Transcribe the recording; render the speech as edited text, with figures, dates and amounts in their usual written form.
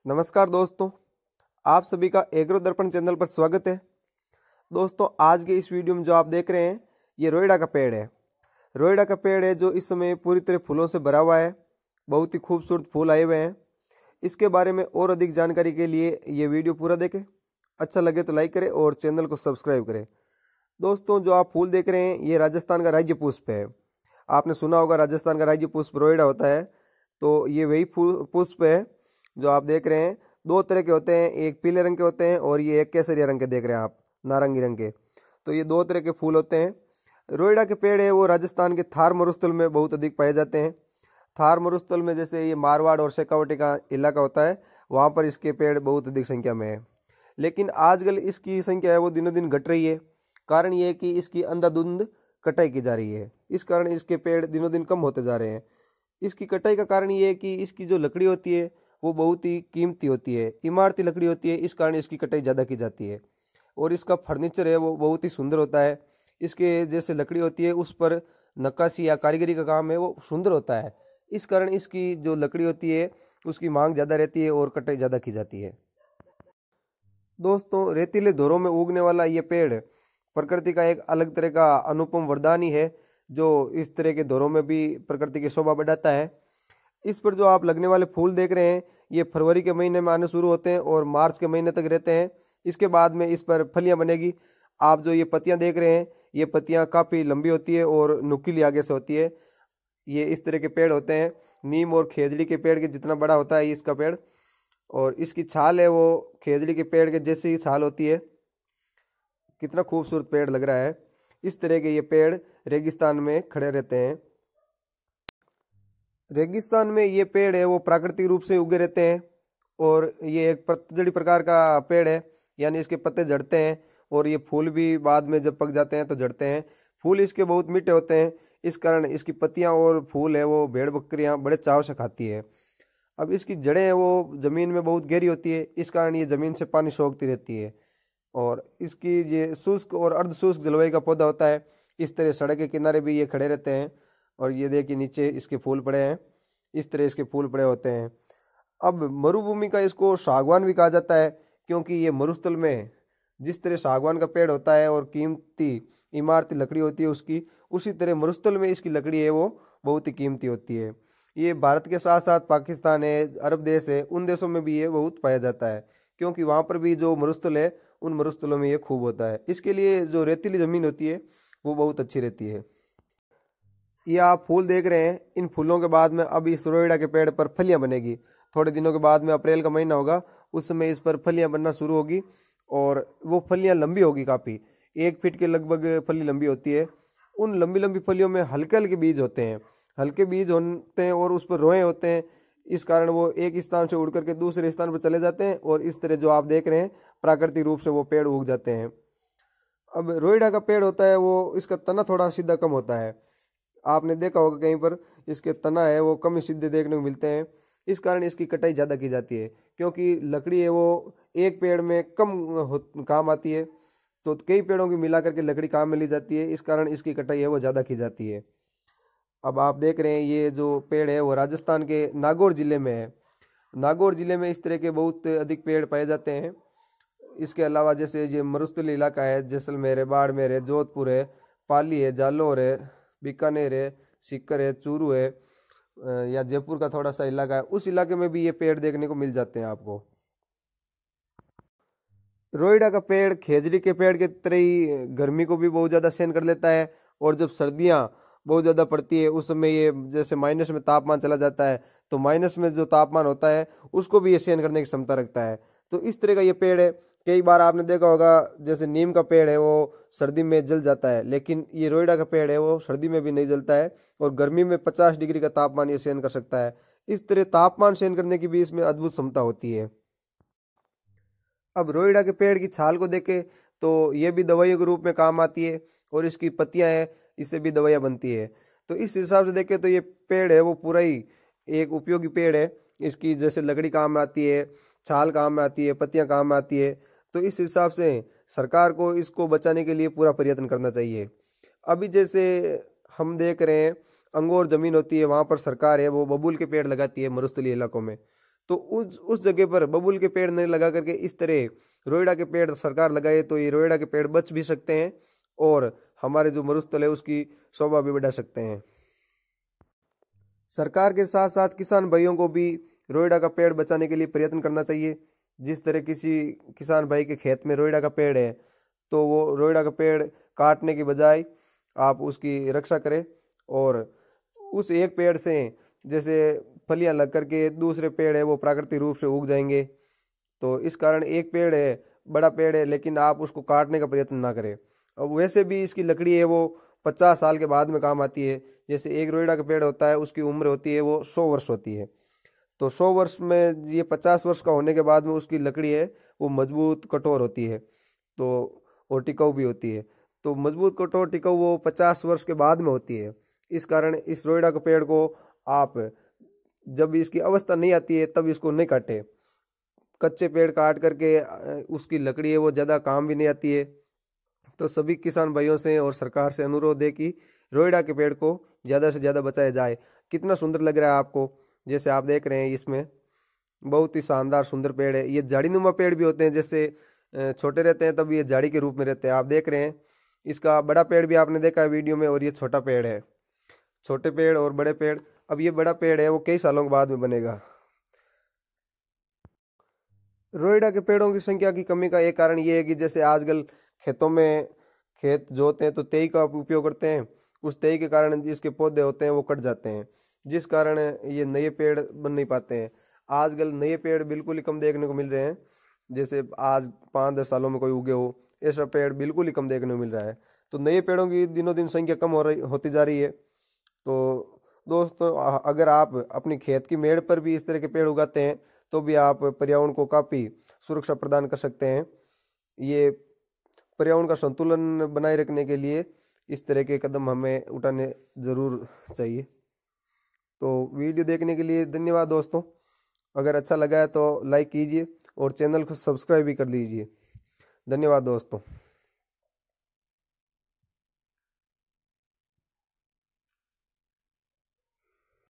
नमस्कार दोस्तों, आप सभी का एग्रो दर्पण चैनल पर स्वागत है। दोस्तों, आज के इस वीडियो में जो आप देख रहे हैं ये रोइडा का पेड़ है। रोइडा का पेड़ है जो इस समय पूरी तरह फूलों से भरा हुआ है। बहुत ही खूबसूरत फूल आए हुए हैं। इसके बारे में और अधिक जानकारी के लिए ये वीडियो पूरा देखें। अच्छा लगे तो लाइक करें और चैनल को सब्सक्राइब करें। दोस्तों, जो आप फूल देख रहे हैं ये राजस्थान का राज्य पुष्प है। आपने सुना होगा राजस्थान का राज्य पुष्प रोइडा होता है, तो ये वही पुष्प है जो आप देख रहे हैं। दो तरह के होते हैं, एक पीले रंग के होते हैं और ये एक केसरिया रंग के देख रहे हैं आप, नारंगी रंग के। तो ये दो तरह के फूल होते हैं। रोइडा के पेड़ है वो राजस्थान के थार मरुस्थल में बहुत अधिक पाए जाते हैं। थार मरुस्थल में जैसे ये मारवाड़ और शेखावटी का इलाका होता है, वहाँ पर इसके पेड़ बहुत अधिक संख्या में है। लेकिन आजकल इसकी संख्या है वो दिनों दिन घट रही है। कारण ये है कि इसकी अंधाधुंध कटाई की जा रही है। इस कारण इसके पेड़ दिनों दिन कम होते जा रहे हैं। इसकी कटाई का कारण ये है कि इसकी जो लकड़ी होती है वो बहुत ही कीमती होती है, इमारती लकड़ी होती है। इस कारण इसकी कटाई ज़्यादा की जाती है। और इसका फर्नीचर है वो बहुत ही सुंदर होता है। इसके जैसे लकड़ी होती है उस पर नक्काशी या कारीगरी का काम है वो सुंदर होता है। इस कारण इसकी जो लकड़ी होती है उसकी मांग ज़्यादा रहती है और कटाई ज़्यादा की जाती है। दोस्तों, रेतीले धोरों में उगने वाला ये पेड़ प्रकृति का एक अलग तरह का अनुपम वरदान ही है, जो इस तरह के धोरों में भी प्रकृति की शोभा बढ़ाता है। इस पर जो आप लगने वाले फूल देख रहे हैं ये फरवरी के महीने में आने शुरू होते हैं और मार्च के महीने तक रहते हैं। इसके बाद में इस पर फलियां बनेगी। आप जो ये पत्तियां देख रहे हैं ये पत्तियां काफ़ी लंबी होती है और नुकीली आगे से होती है। ये इस तरह के पेड़ होते हैं। नीम और खेजड़ी के पेड़ के जितना बड़ा होता है इसका पेड़, और इसकी छाल है वो खेजड़ी के पेड़ के जैसी ही छाल होती है। कितना खूबसूरत पेड़ लग रहा है। इस तरह के ये पेड़ रेगिस्तान में खड़े रहते हैं। रेगिस्तान में ये पेड़ है वो प्राकृतिक रूप से उगे रहते हैं और ये एक पतझड़ी प्रकार का पेड़ है, यानी इसके पत्ते झड़ते हैं और ये फूल भी बाद में जब पक जाते हैं तो झड़ते हैं। फूल इसके बहुत मीठे होते हैं। इस कारण इसकी पत्तियां और फूल है वो भेड़ बकरियां बड़े चाव से खाती है। अब इसकी जड़ें हैं वो ज़मीन में बहुत गहरी होती है। इस कारण ये ज़मीन से पानी सोखती रहती है। और इसकी ये शुष्क और अर्ध शुष्क जलवायु का पौधा होता है। इस तरह सड़क के किनारे भी ये खड़े रहते हैं। और ये देखिए नीचे इसके फूल पड़े हैं, इस तरह इसके फूल पड़े होते हैं। अब मरुभूमि का इसको सागवान भी कहा जाता है, क्योंकि ये मरुस्थल में जिस तरह सागवान का पेड़ होता है और कीमती इमारती लकड़ी होती है उसकी, उसी तरह मरुस्थल में इसकी लकड़ी है वो बहुत ही कीमती होती है। ये भारत के साथ साथ पाकिस्तान है, अरब देश है, उन देशों में भी ये बहुत पाया जाता है, क्योंकि वहाँ पर भी जो मरुस्थल है उन मरुस्थलों में ये खूब होता है। इसके लिए जो रेतीली ज़मीन होती है वो बहुत अच्छी रहती है। ये आप फूल देख रहे हैं, इन फूलों के बाद में अब इस रोइडा के पेड़ पर फलियां बनेगी। थोड़े दिनों के बाद में अप्रैल का महीना होगा, उस समय इस पर फलियां बनना शुरू होगी और वो फलियां लंबी होगी काफ़ी, 1 फीट के लगभग फली लंबी होती है। उन लंबी लंबी फलियों में हल्के हल्के बीज होते हैं, हल्के बीज होते हैं और उस पर रोए होते हैं। इस कारण वो एक स्थान से उड़ करके दूसरे स्थान पर चले जाते हैं और इस तरह जो आप देख रहे हैं प्राकृतिक रूप से वो पेड़ उग जाते हैं। अब रोइडा का पेड़ होता है वो इसका तना थोड़ा सीधा कम होता है। आपने देखा होगा कहीं पर इसके तना है वो कम ही सीधे देखने को मिलते हैं। इस कारण इसकी कटाई ज़्यादा की जाती है, क्योंकि लकड़ी है वो एक पेड़ में कम काम आती है, तो कई पेड़ों की मिला करके लकड़ी काम में ली जाती है। इस कारण इसकी कटाई है वो ज़्यादा की जाती है। अब आप देख रहे हैं ये जो पेड़ है वो राजस्थान के नागौर जिले में है। नागौर जिले में इस तरह के बहुत अधिक पेड़ पाए जाते हैं। इसके अलावा जैसे ये मरुस्थलीय इलाका है, जैसलमेर है, बाड़मेर है, जोधपुर है, पाली है, जालौर है, बीकानेर है, सीकर है, चूरू है, या जयपुर का थोड़ा सा इलाका है, उस इलाके में भी ये पेड़ देखने को मिल जाते हैं आपको। रोइडा का पेड़ खेजड़ी के पेड़ के तरह ही गर्मी को भी बहुत ज़्यादा सहन कर लेता है। और जब सर्दियाँ बहुत ज़्यादा पड़ती है उस समय ये जैसे माइनस में तापमान चला जाता है, तो माइनस में जो तापमान होता है उसको भी ये सहन करने की क्षमता रखता है। तो इस तरह का ये पेड़ है। कई बार आपने देखा होगा जैसे नीम का पेड़ है वो सर्दी में जल जाता है, लेकिन ये रोइडा का पेड़ है वो सर्दी में भी नहीं जलता है और गर्मी में 50 डिग्री का तापमान ये सहन कर सकता है। इस तरह तापमान सहन करने की भी इसमें अद्भुत क्षमता होती है। अब रोइडा के पेड़ की छाल को देखें तो ये भी दवाइयों के रूप में काम आती है और इसकी पत्तियां हैं इससे भी दवाइयाँ बनती है। तो इस हिसाब से देखें तो ये पेड़ है वो पूरा ही एक उपयोगी पेड़ है। इसकी जैसे लकड़ी काम में आती है, छाल काम में आती है, पत्तियां काम में आती है। तो इस हिसाब से सरकार को इसको बचाने के लिए पूरा प्रयत्न करना चाहिए। अभी जैसे हम देख रहे हैं अंगोर ज़मीन होती है वहाँ पर सरकार है वो बबूल के पेड़ लगाती है मरुस्थलीय इलाकों में। तो उस जगह पर बबूल के पेड़ नहीं लगा करके इस तरह रोइडा के पेड़ सरकार लगाए तो ये रोइडा के पेड़ बच भी सकते हैं और हमारे जो मरुस्थल है उसकी शोभा भी बढ़ा सकते हैं। सरकार के साथ साथ किसान भाइयों को भी रोइडा का पेड़ बचाने के लिए प्रयत्न करना चाहिए। जिस तरह किसी किसान भाई के खेत में रोइडा का पेड़ है तो वो रोइडा का पेड़ काटने की बजाय आप उसकी रक्षा करें और उस एक पेड़ से जैसे फलियां लग करके दूसरे पेड़ है वो प्राकृतिक रूप से उग जाएंगे। तो इस कारण एक पेड़ है, बड़ा पेड़ है, लेकिन आप उसको काटने का प्रयत्न ना करें। अब वैसे भी इसकी लकड़ी है वो 50 साल के बाद में काम आती है। जैसे एक रोइडा का पेड़ होता है उसकी उम्र होती है वो 100 वर्ष होती है। तो 100 वर्ष में ये 50 वर्ष का होने के बाद में उसकी लकड़ी है वो मजबूत कठोर होती है तो और टिकाऊ भी होती है। तो मजबूत कठोर टिकाऊ वो 50 वर्ष के बाद में होती है। इस कारण इस रोइडा के पेड़ को आप जब इसकी अवस्था नहीं आती है तब इसको नहीं काटे। कच्चे पेड़ काट करके उसकी लकड़ी है वो ज़्यादा काम भी नहीं आती है। तो सभी किसान भाइयों से और सरकार से अनुरोध है कि रोइडा के पेड़ को ज़्यादा से ज़्यादा बचाया जाए। कितना सुंदर लग रहा है आपको, जैसे आप देख रहे हैं इसमें बहुत ही शानदार सुंदर पेड़ है। ये झाड़ीनुमा पेड़ भी होते हैं, जैसे छोटे रहते हैं तब ये झाड़ी के रूप में रहते हैं। आप देख रहे हैं इसका बड़ा पेड़ भी आपने देखा है वीडियो में और ये छोटा पेड़ है। छोटे पेड़ और बड़े पेड़, अब ये बड़ा पेड़ है वो कई सालों के बाद में बनेगा। रोइडा के पेड़ों की संख्या की कमी का एक कारण ये है कि जैसे आजकल खेतों में खेत जोतते हैं तो तेई का उपयोग करते हैं। उस तेई के कारण जिसके पौधे होते हैं वो कट जाते हैं, जिस कारण ये नए पेड़ बन नहीं पाते हैं। आजकल नए पेड़ बिल्कुल ही कम देखने को मिल रहे हैं। जैसे आज 5-10 सालों में कोई उगे हो ऐसा पेड़ बिल्कुल ही कम देखने को मिल रहा है। तो नए पेड़ों की दिनों दिन संख्या कम होती जा रही है। तो दोस्तों अगर आप अपनी खेत की मेड़ पर भी इस तरह के पेड़ उगाते हैं तो भी आप पर्यावरण को काफ़ी सुरक्षा प्रदान कर सकते हैं। ये पर्यावरण का संतुलन बनाए रखने के लिए इस तरह के कदम हमें उठाने ज़रूर चाहिए। तो वीडियो देखने के लिए धन्यवाद दोस्तों। अगर अच्छा लगा है तो लाइक कीजिए और चैनल को सब्सक्राइब भी कर लीजिए। धन्यवाद दोस्तों।